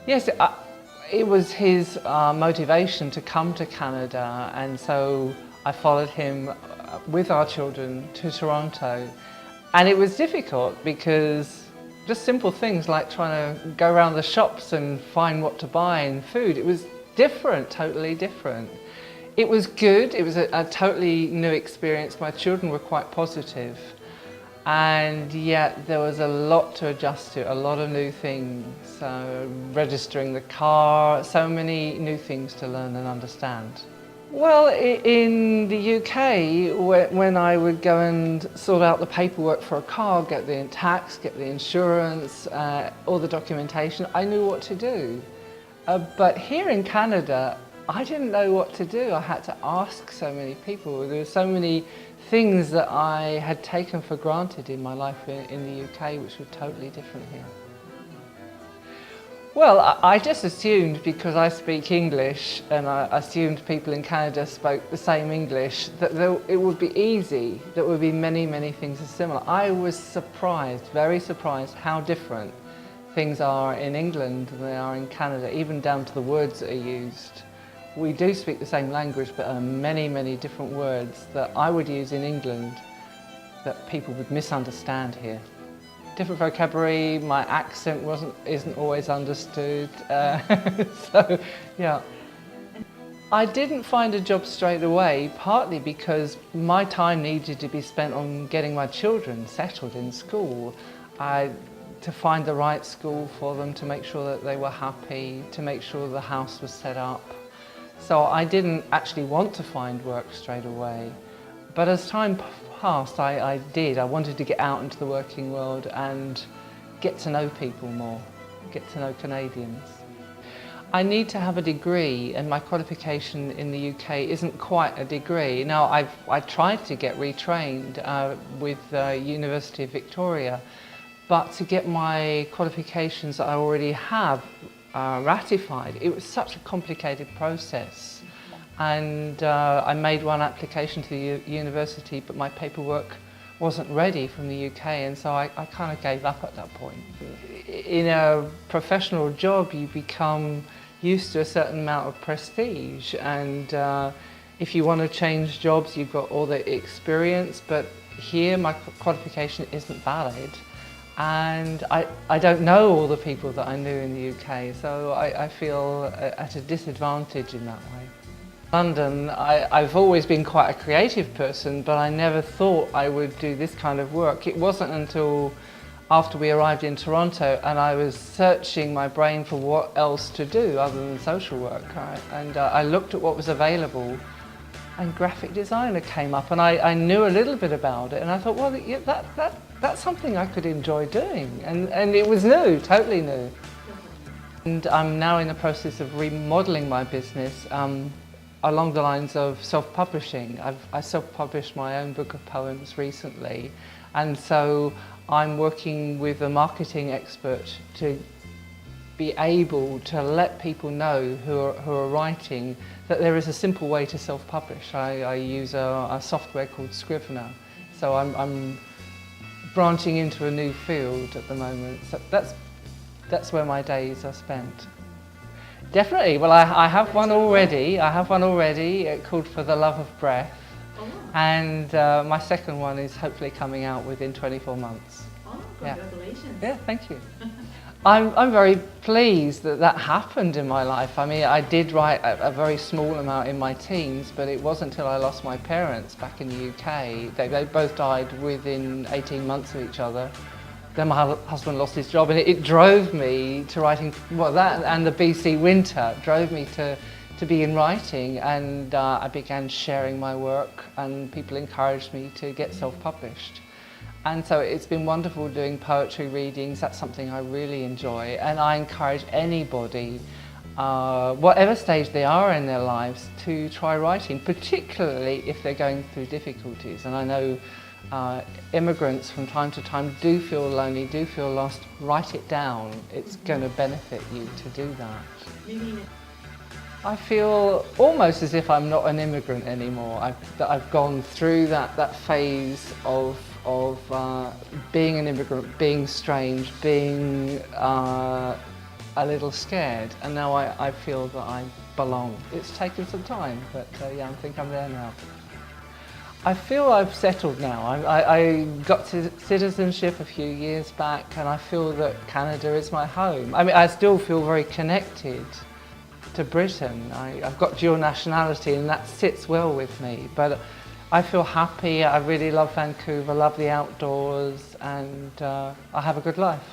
Yes, it was his motivation to come to Canada, and so I followed him with our children to Toronto. And it was difficult because just simple things like trying to go around the shops and find what to buy and food, it was different, totally different. It was good, it was a totally new experience. My children were quite positive. And yet there was a lot to adjust to, a lot of new things. Registering the car, so many new things to learn and understand. Well, in the UK, when I would go and sort out the paperwork for a car, get the tax, get the insurance, all the documentation, I knew what to do. But here in Canada, I didn't know what to do. I had to ask so many people. There were so many things that I had taken for granted in my life in the UK, which were totally different here. Well, I just assumed, because I speak English and I assumed people in Canada spoke the same English, that it would be easy, that there would be many, many things are similar. I was surprised, very surprised, how different things are in England than they are in Canada, even down to the words that are used. We do speak the same language, but there are many, many different words that I would use in England that people would misunderstand here. Different vocabulary, my accent isn't always understood, so yeah. I didn't find a job straight away, partly because my time needed to be spent on getting my children settled in school. To find the right school for them, to make sure that they were happy, to make sure the house was set up. So I didn't actually want to find work straight away. But as time passed, I did. I wanted to get out into the working world and get to know people more, get to know Canadians. I need to have a degree, and my qualification in the UK isn't quite a degree. Now, I tried to get retrained with University of Victoria, but to get my qualifications that I already have ratified, it was such a complicated process. And I made one application to the university, but my paperwork wasn't ready from the UK, and so I kind of gave up at that point. In a professional job, you become used to a certain amount of prestige, and if you want to change jobs, you've got all the experience, but here my qualification isn't valid. And I don't know all the people that I knew in the UK, so I feel at a disadvantage in that way. London, I've always been quite a creative person, but I never thought I would do this kind of work. It wasn't until after we arrived in Toronto and I was searching my brain for what else to do other than social work, right? And I looked at what was available, and graphic designer came up, and I knew a little bit about it, and I thought, well, yeah, that's something I could enjoy doing, and it was new, totally new. And I'm now in the process of remodeling my business along the lines of self-publishing. I self-published my own book of poems recently, and so I'm working with a marketing expert to be able to let people know who are writing that there is a simple way to self-publish. I use a software called Scrivener, so I'm branching into a new field at the moment. So that's where my days are spent. Definitely. Well, I have one already. Called For the Love of Breath, and my second one is hopefully coming out within 24 months. Oh, congratulations! Yeah, thank you. I'm very pleased that happened in my life. I mean, I did write a very small amount in my teens, but it wasn't until I lost my parents back in the UK. They both died within 18 months of each other. Then my husband lost his job, and it drove me to writing. Well, that and the BC winter drove me to be in writing, and I began sharing my work, and people encouraged me to get self-published. And so it's been wonderful doing poetry readings. That's something I really enjoy, and I encourage anybody, whatever stage they are in their lives, to try writing, particularly if they're going through difficulties. And I know immigrants from time to time do feel lonely, do feel lost. Write it down. It's going to benefit you to do that. I feel almost as if I'm not an immigrant anymore. I've gone through that phase of being an immigrant, being strange, being a little scared, and now I feel that I belong. It's taken some time, but yeah, I think I'm there now. I feel I've settled now. I got citizenship a few years back, and I feel that Canada is my home. I mean, I still feel very connected to Britain. I've got dual nationality, and that sits well with me, but I feel happy. I really love Vancouver, love the outdoors, and I have a good life.